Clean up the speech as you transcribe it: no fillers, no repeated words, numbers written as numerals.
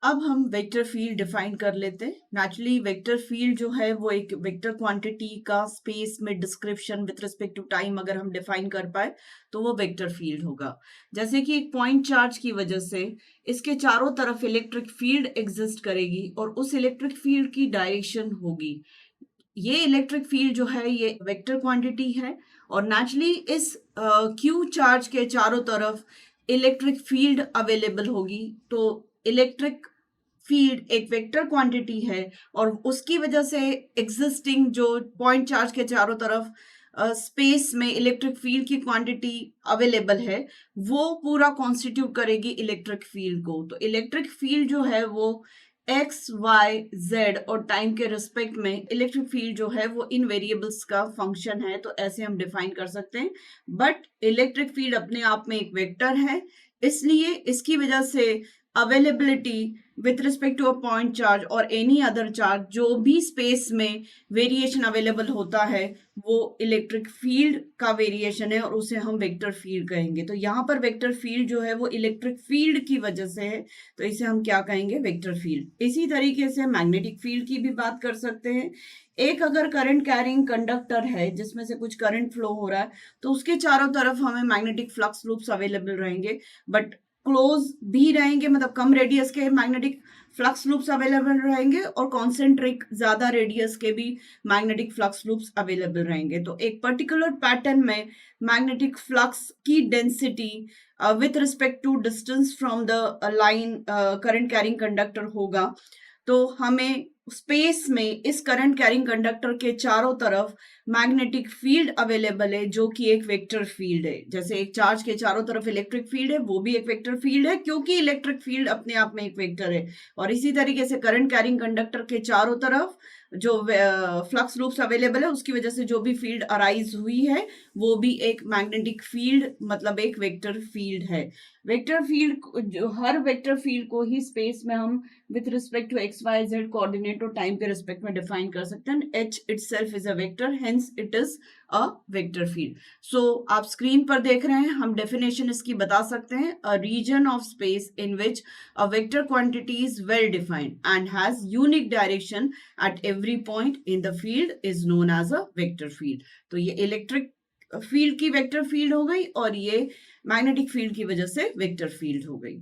अब हम vector field define कर लेते हैं। नेचुरली वेक्टर फील्ड जो है वो एक वेक्टर क्वांटिटी का स्पेस में description with respect to time अगर हम डिफाइन कर पाए तो वो वेक्टर फील्ड होगा। जैसे कि एक पॉइंट चार्ज की वजह से इसके चारों तरफ इलेक्ट्रिक फील्ड एग्जिस्ट करेगी और उस इलेक्ट्रिक फील्ड की डायरेक्शन होगी। ये इलेक्ट्रिक फील्ड जो है ये वेक्टर क्वांटिटी है और नेचुरली इस क्यू चार्ज के चारों तरफ इलेक्ट्रिक फील्ड अवेलेबल होगी। तो इलेक्ट्रिक फील्ड एक वेक्टर क्वांटिटी है और उसकी वजह से एग्जिस्टिंग जो पॉइंट चार्ज के चारों तरफ स्पेस में इलेक्ट्रिक फील्ड की क्वांटिटी अवेलेबल है वो पूरा कॉन्स्टिट्यूट करेगी इलेक्ट्रिक फील्ड को। तो इलेक्ट्रिक फील्ड जो है वो एक्स वाई जेड और टाइम के रिस्पेक्ट में इलेक्ट्रिक फील्ड जो है वो इन वेरिएबल्स का फंक्शन है, तो ऐसे हम डिफाइन कर सकते हैं। बट इलेक्ट्रिक फील्ड अपने आप में एक वेक्टर है, इसलिए इसकी वजह से availability with respect to a point charge और एनी अदर चार्ज जो भी स्पेस में वेरिएशन अवेलेबल होता है वो इलेक्ट्रिक फील्ड का वेरिएशन है और उसे हम वेक्टर फील्ड कहेंगे। तो यहाँ पर वेक्टर फील्ड जो है वो इलेक्ट्रिक फील्ड की वजह से है, तो इसे हम क्या कहेंगे, वेक्टर फील्ड। इसी तरीके से मैग्नेटिक फील्ड की भी बात कर सकते हैं। एक अगर करंट कैरिंग कंडक्टर है जिसमें से कुछ करंट फ्लो हो रहा है तो उसके चारों तरफ हमें मैग्नेटिक फ्लक्स लूप्स अवेलेबल रहेंगे, बट क्लोज भी रहेंगे, मतलब कम रेडियस के मैग्नेटिक फ्लक्स लूप्स अवेलेबल रहेंगे और कॉन्सेंट्रिक ज्यादा रेडियस के भी मैग्नेटिक फ्लक्स लूप्स अवेलेबल रहेंगे। तो एक पर्टिकुलर पैटर्न में मैग्नेटिक फ्लक्स की density with respect to distance from the line current carrying conductor होगा। तो हमें स्पेस में इस करंट कैरिंग कंडक्टर के चारों तरफ मैग्नेटिक फील्ड अवेलेबल है जो कि एक वेक्टर फील्ड है। जैसे एक चार्ज के चारों तरफ इलेक्ट्रिक फील्ड है वो भी एक वेक्टर फील्ड है क्योंकि इलेक्ट्रिक फील्ड अपने आप में एक वेक्टर है। और इसी तरीके से करंट कैरिंग कंडक्टर के चारों तरफ जो फ्लक्स लूप्स अवेलेबल है उसकी वजह से जो भी फील्ड अराइज हुई है वो भी एक मैग्नेटिक फील्ड मतलब एक वेक्टर फील्ड है। वेक्टर फील्ड जो हर वेक्टर फील्ड को ही स्पेस में हम with respect to x y z coordinate और टाइम के रिस्पेक्ट में डिफाइन कर सकते हैं। H itself is a vector, hence it is a vector field. So आप स्क्रीन पर देख रहे हैं, हम डेफिनेशन इसकी बता सकते हैं। A region of space in which a vector quantity is well defined and has unique direction at every point in the field is known as a vector field. तो ये इलेक्ट्रिक फील्ड की vector field हो गई और ये magnetic field की वजह से वेक्टर फील्ड हो गई।